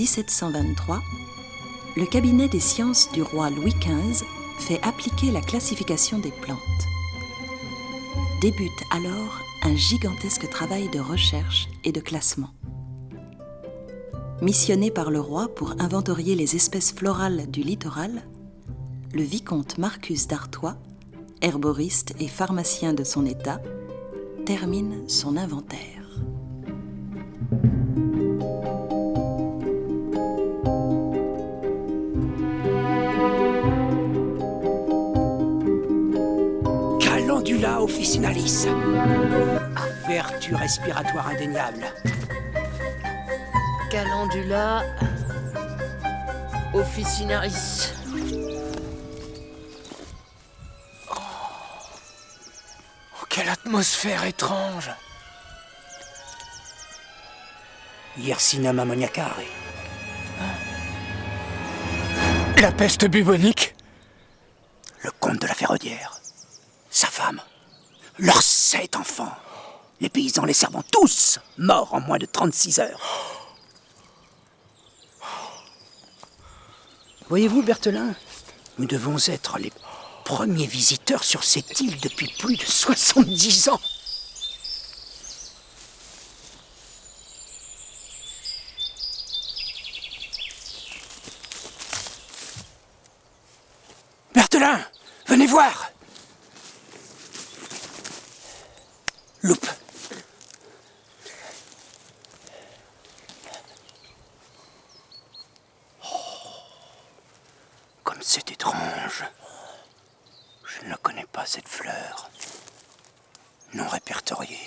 1723, le cabinet des sciences du roi Louis XV fait appliquer la classification des plantes. Débute alors un gigantesque travail de recherche et de classement. Missionné par le roi pour inventorier les espèces florales du littoral, le vicomte Marcus d'Artois, herboriste et pharmacien de son état, termine son inventaire. Calendula officinalis. Vertu respiratoire indéniable. Calendula officinalis. Quelle atmosphère étrange. Yersinum ammoniacare. La peste bubonique. Le comte de la Ferrodière. Sa femme. Leurs 7 enfants. Les paysans les servant tous, morts en moins de 36 heures. Voyez-vous, Berthelin, nous devons être les premiers visiteurs sur cette île depuis plus de 70 ans. Berthelin, venez voir. Loupe. Comme c'est étrange. Je ne la connais pas, cette fleur. Non répertoriée.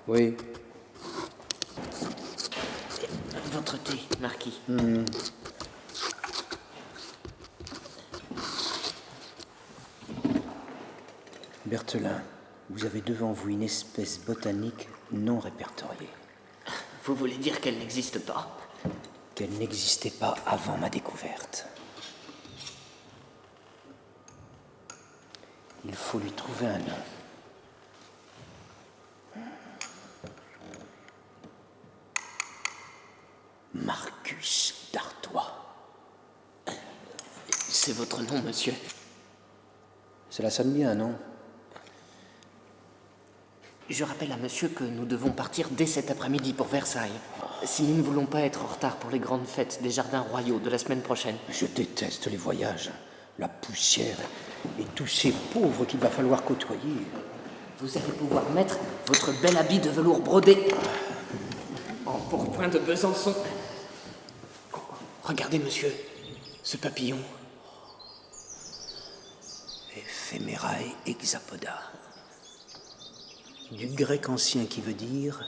Oui. Votre thé, Marquis. Berthelin, vous avez devant vous une espèce botanique non répertoriée. Vous voulez dire qu'elle n'existe pas? Qu'elle n'existait pas avant ma découverte. Il faut lui trouver un nom. Marcus d'Artois. C'est votre nom, monsieur. Cela sonne bien, non? Je rappelle à monsieur que nous devons partir dès cet après-midi pour Versailles. Si nous ne voulons pas être en retard pour les grandes fêtes des jardins royaux de la semaine prochaine. Je déteste les voyages, la poussière et tous ces pauvres qu'il va falloir côtoyer. Vous allez pouvoir mettre votre bel habit de velours brodé en pourpoint de Besançon. Regardez, monsieur, ce papillon. Ephemerae hexapoda. Du grec ancien qui veut dire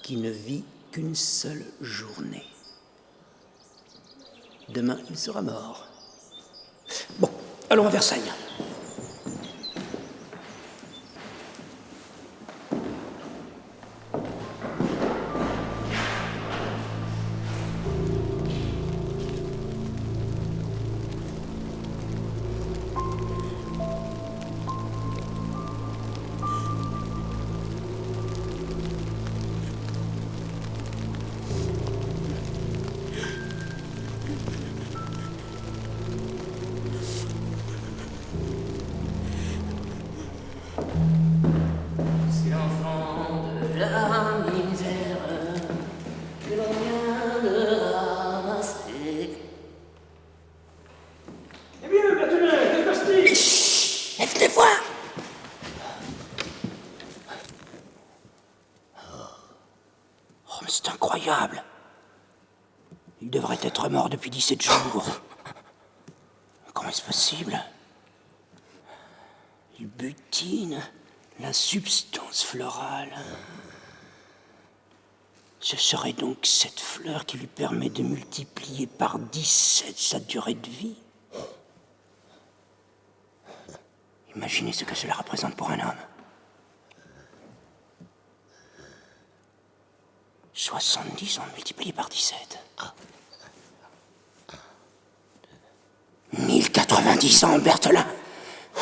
qui ne vit qu'une seule journée. Demain, il sera mort. Bon, allons à Versailles. C'est l'enfant de la misère que l'on vient de ramasser. Eh bien, Berthelin, qu'est-ce que c'est? Chut, venez voir. Oh, mais c'est incroyable. Il devrait être mort depuis 17 jours. Comment est-ce possible? Il butine la substance florale. Ce serait donc cette fleur qui lui permet de multiplier par 17 sa durée de vie. Imaginez ce que cela représente pour un homme. 70 ans multiplié par 17. 1090 ans, Berthelin.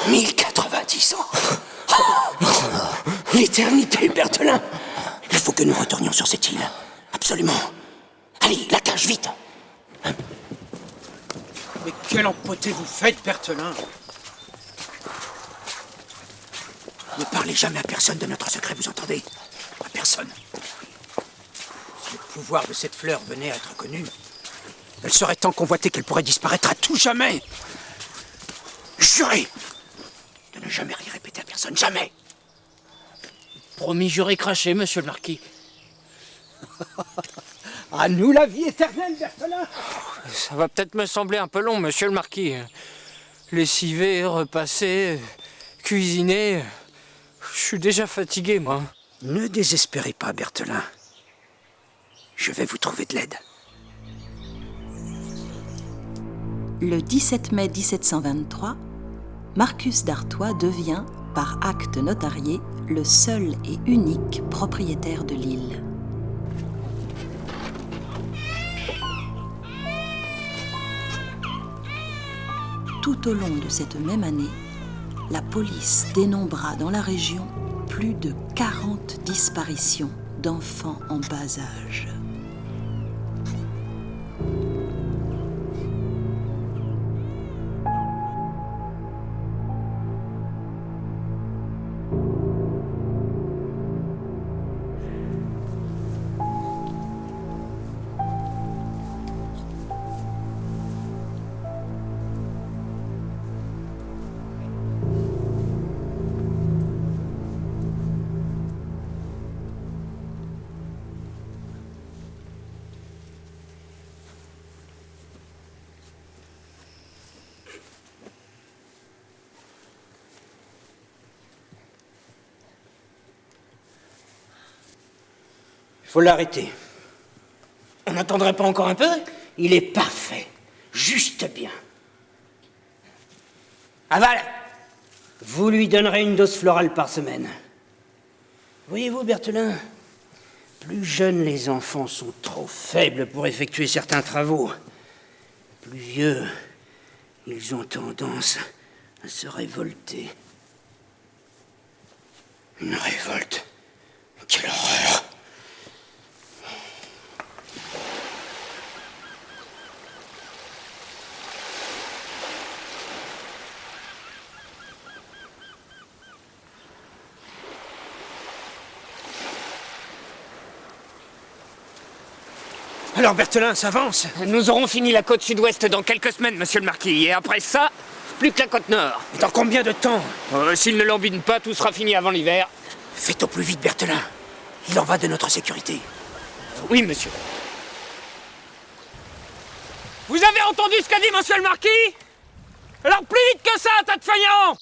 1090 ans. L'éternité, Berthelin. Il faut que nous retournions sur cette île. Absolument. Allez, la cage, vite. Mais quel empoté vous faites, Berthelin? Ne parlez jamais à personne de notre secret, vous entendez? À personne. Si le pouvoir de cette fleur venait à être connu, elle serait tant convoitée qu'elle pourrait disparaître à tout jamais. Jurez de ne jamais rien répéter à personne, jamais. Promis, juré craché, monsieur le marquis. À nous la vie éternelle, Berthelin. Ça va peut-être me sembler un peu long, monsieur le marquis. Lessiver, repasser, cuisiner... Je suis déjà fatigué, moi. Ne désespérez pas, Berthelin. Je vais vous trouver de l'aide. Le 17 mai 1723, Marcus d'Artois devient, par acte notarié, le seul et unique propriétaire de l'île. Tout au long de cette même année, la police dénombra dans la région plus de 40 disparitions d'enfants en bas âge. Il faut l'arrêter. On n'attendrait pas encore un peu? Il est parfait. Juste bien. Aval, vous lui donnerez une dose florale par semaine. Voyez-vous, Berthelin, plus jeunes les enfants sont trop faibles pour effectuer certains travaux. Plus vieux, ils ont tendance à se révolter. Une révolte. Quelle horreur. Alors Berthelin s'avance. Nous aurons fini la côte sud-ouest dans quelques semaines, monsieur le marquis. Et après ça, plus que la côte nord. Et dans combien de temps? S'il ne lambine pas, tout sera fini avant l'hiver. Faites au plus vite, Berthelin. Il en va de notre sécurité. Oui, monsieur. Vous avez entendu ce qu'a dit monsieur le marquis? Alors plus vite que ça, tas de faïents!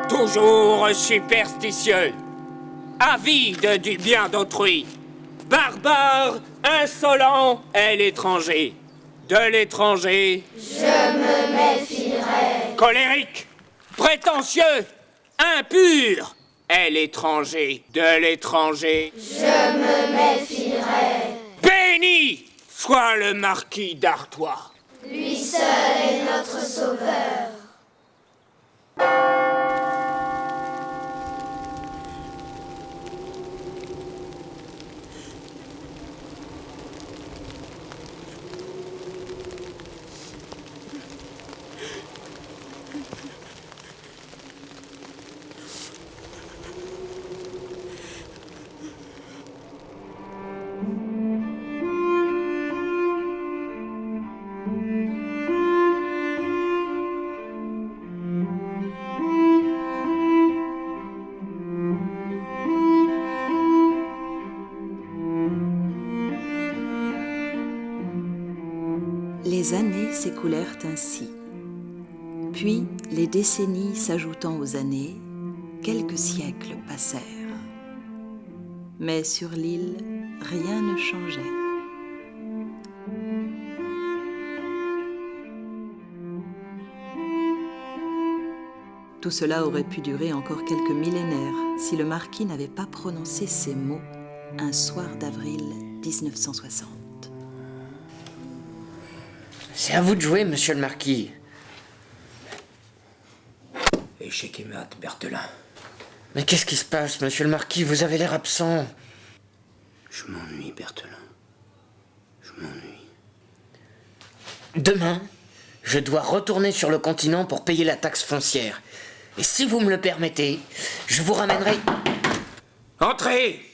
Toujours superstitieux, avide du bien d'autrui, barbare, insolent est l'étranger. De l'étranger, je me méfierai. Colérique, prétentieux, impur est l'étranger. De l'étranger, je me méfierai. Béni soit le marquis d'Artois. Lui seul est notre sauveur. Les années s'écoulèrent ainsi. Puis, les décennies s'ajoutant aux années, quelques siècles passèrent. Mais sur l'île, rien ne changeait. Tout cela aurait pu durer encore quelques millénaires si le marquis n'avait pas prononcé ces mots un soir d'avril 1960. C'est à vous de jouer, monsieur le marquis. Échec et mat, Berthelin. Mais qu'est-ce qui se passe, monsieur le marquis? Vous avez l'air absent. Je m'ennuie, Berthelin. Je m'ennuie. Demain, je dois retourner sur le continent pour payer la taxe foncière. Et si vous me le permettez, je vous ramènerai... Entrez!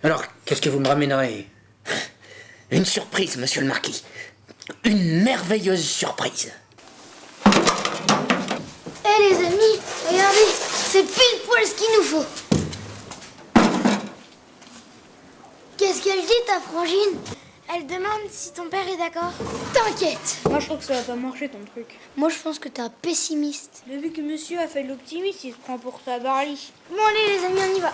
Alors, qu'est-ce que vous me ramènerez? Une surprise, monsieur le marquis. Une merveilleuse surprise. Eh les amis, regardez, c'est pile poil ce qu'il nous faut. Qu'est-ce qu'elle dit, ta frangine? Elle demande si ton père est d'accord. T'inquiète. Moi, je trouve que ça va pas marcher ton truc. Moi, je pense que t'es un pessimiste. Depuis que monsieur a fait de l'optimiste, il se prend pour ta Barley. Bon, allez, les amis, on y va.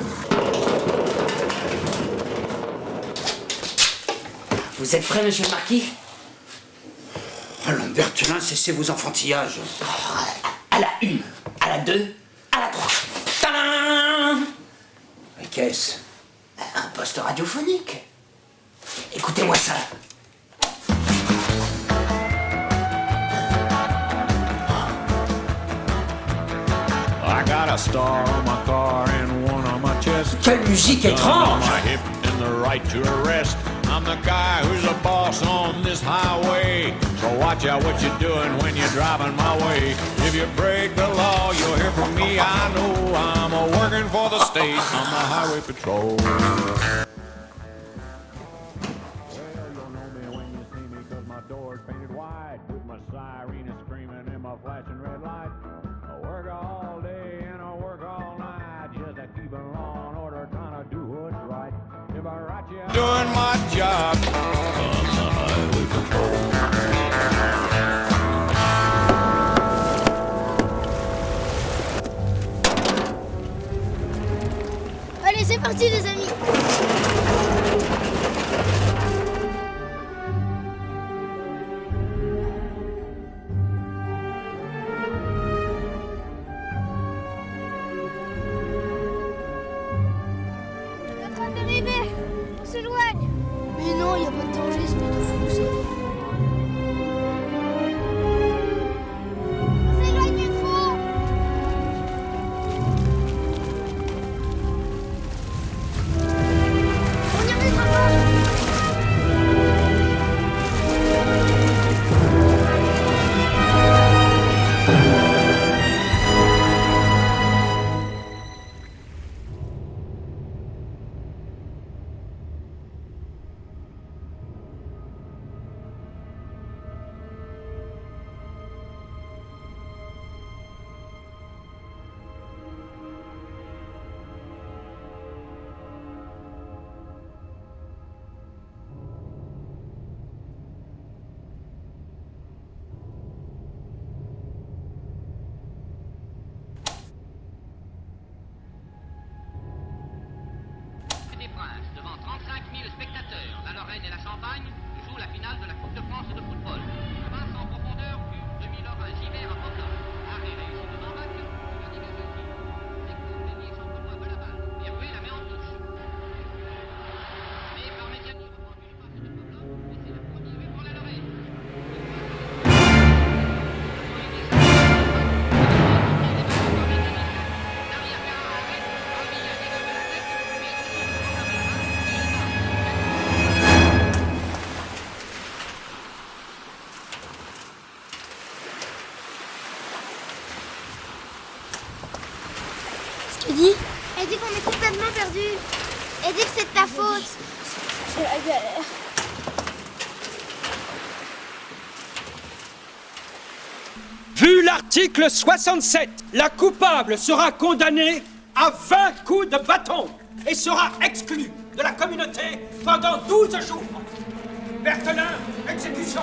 Vous êtes prêt, monsieur le marquis? Allons, Berthelin, cessez vos enfantillages. À la 1, à la 2, à la 3. Tadam! Mais qu'est-ce? Un poste radiophonique. Écoutez-moi ça. I got a star on my car and one on my chest. Quelle musique étrange! My hip and the right to arrest. I'm the guy who's the boss on this highway. So watch out what you're doing when you're driving my way. If you break the law, you'll hear from me. I know I'm working for the state on the highway patrol. Well, you'll know me when you see me 'cause my door's painted white with my siren screaming and my flashing red light. I work all day and I work all night just to keep it law and order, trying to do what's right. If I write you out, doing my job on the highway patrol. Allez, c'est parti, les amis. On est en train d'arriver. On s'éloigne. Mais non, il n'y a pas de danger, c'est pas tout fou, ça. On s'éloigne trop. On y arrivera pas. Des Princes, devant 35 000 spectateurs, la Lorraine et la Champagne jouent la finale de la Coupe de France de football. Passe en profondeur, but de Milorin, Givert à Potin. Arrêt réussi de Zambac, qui va dégager aussi. Zeko, Meunier, Champenois veut la balle. Berruet la met en touche. Mais par Mediani, reprend une passe de Poblin, et c'est le premier but pour la Lorraine. Qu'est-ce qu'elle dit? Elle dit qu'on est complètement perdu. Elle dit que c'est de ta faute. C'est la galère. Vu l'article 67, la coupable sera condamnée à 20 coups de bâton et sera exclue de la communauté pendant 12 jours. Berthelin, exécution.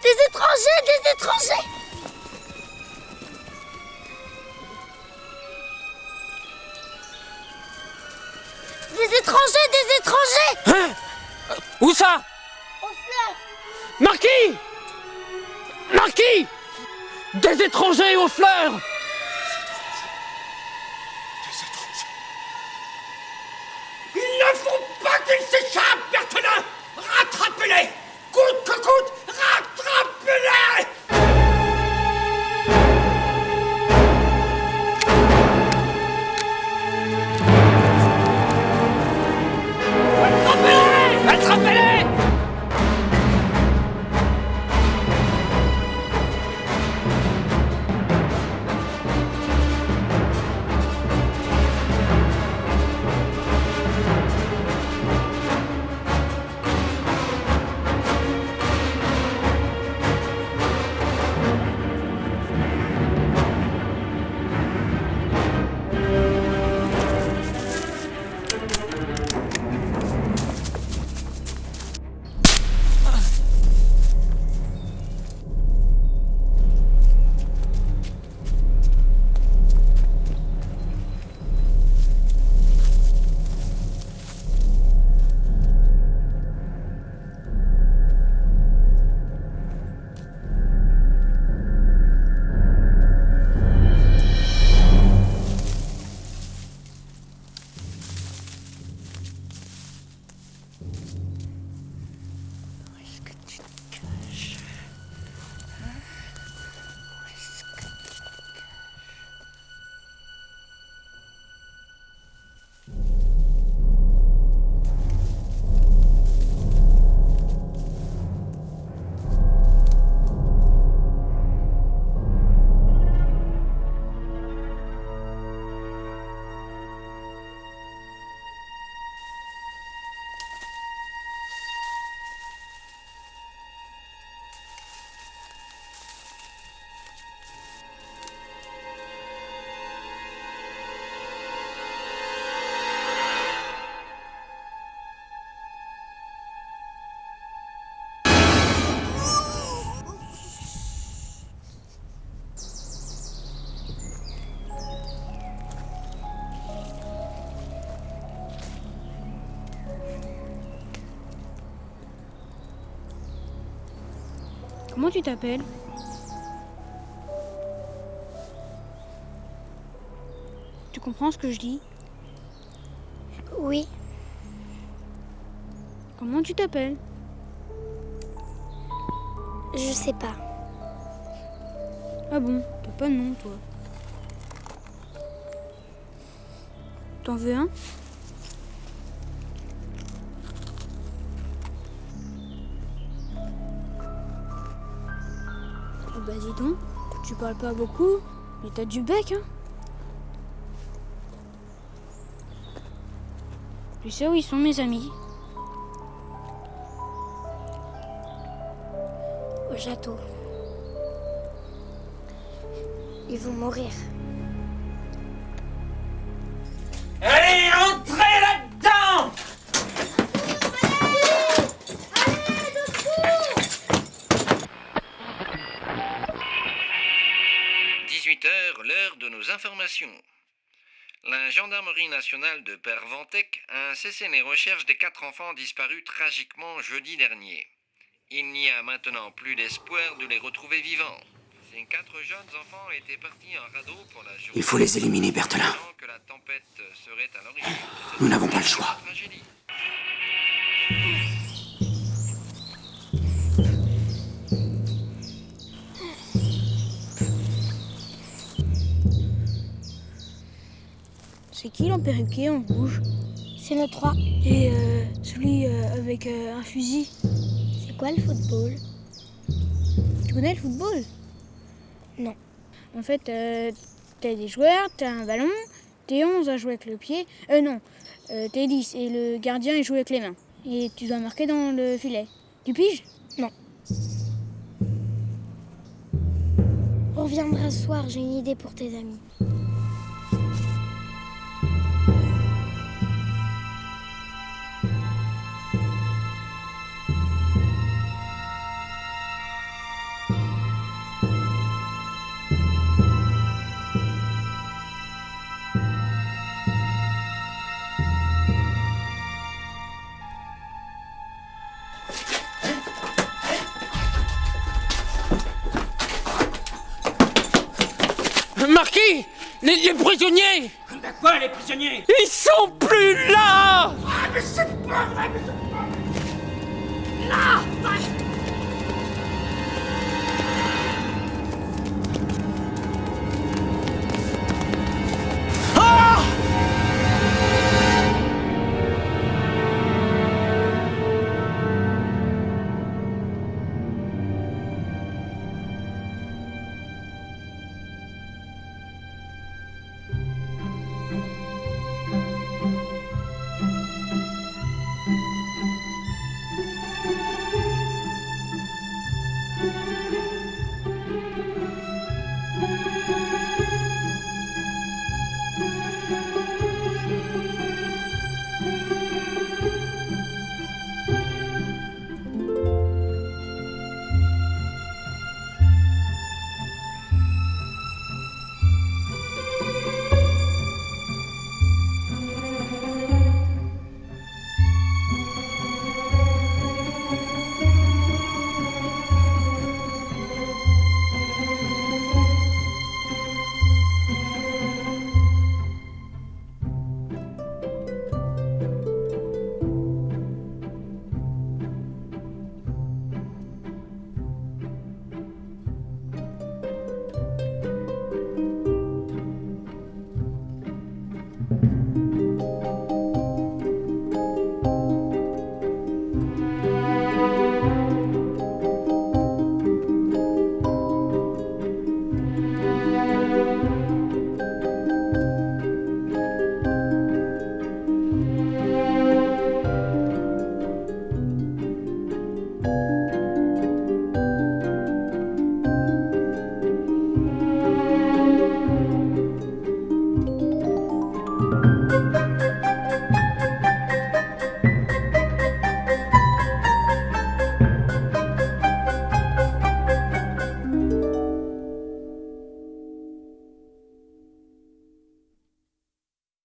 Des étrangers, des étrangers! Des étrangers, des étrangers! Hein? Où ça? Aux fleurs! Marquis! Marquis! Des étrangers aux fleurs! Il ne faut pas qu'ils s'échappent, Berthelin! Rattrapez-les! Coûte que coûte, rattrapez-les! Attrapez-les! Attrapez-les! Comment tu t'appelles? Tu comprends ce que je dis? Oui. Comment tu t'appelles? Je sais pas. Ah bon, t'as pas de nom, toi. T'en veux un? Oh bah dis donc, tu parles pas beaucoup, mais t'as du bec, hein. Tu sais où ils sont, mes amis? Au château. Ils vont mourir. Allez, entrez là-dedans! 18h, l'heure de nos informations. La gendarmerie nationale de Pervantec a cessé les recherches des 4 enfants disparus tragiquement jeudi dernier. Il n'y a maintenant plus d'espoir de les retrouver vivants. Ces 4 jeunes enfants étaient partis en radeau pour la journée. Il faut les éliminer, Berthelin. Que la tempête serait à l'origine de cette Nous n'avons pas le choix. tragédie. C'est qui l'emperruqué en rouge? C'est nos 3. Et celui avec un fusil? C'est quoi le football? Tu connais le football? Non. En fait, t'as des joueurs, t'as un ballon, t'es 11 à jouer avec le pied. Non, t'es 10 et le gardien il joue avec les mains. Et tu dois marquer dans le filet. Tu piges? Non. On reviendra ce soir, j'ai une idée pour tes amis. Marquis! Les prisonniers! Ben quoi, les prisonniers? Ils sont plus là! Ah, mais c'est pas vrai, mais c'est pas vrai! Là!